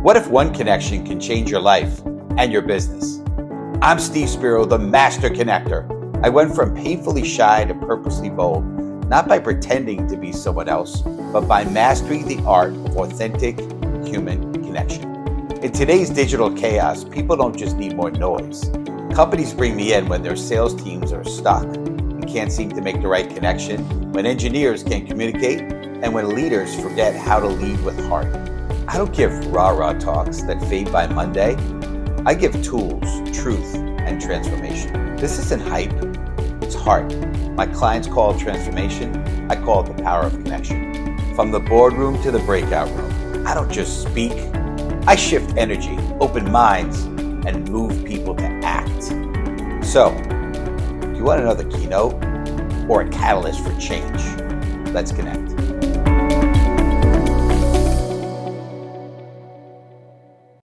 What if one connection can change your life and your business? I'm Steve Spiro, the master connector. I went from painfully shy to purposely bold, not by pretending to be someone else, but by mastering the art of authentic human connection. In today's digital chaos, people don't just need more noise. Companies bring me in when their sales teams are stuck and can't seem to make the right connection, when engineers can't communicate, and when leaders forget how to lead with heart. I don't give rah-rah talks that fade by Monday. I give tools, truth, and transformation. This isn't hype, it's heart. My clients call it transformation. I call it the power of connection. From the boardroom to the breakout room, I don't just speak. I shift energy, open minds, and move people to act. So, do you want another keynote or a catalyst for change? Let's connect.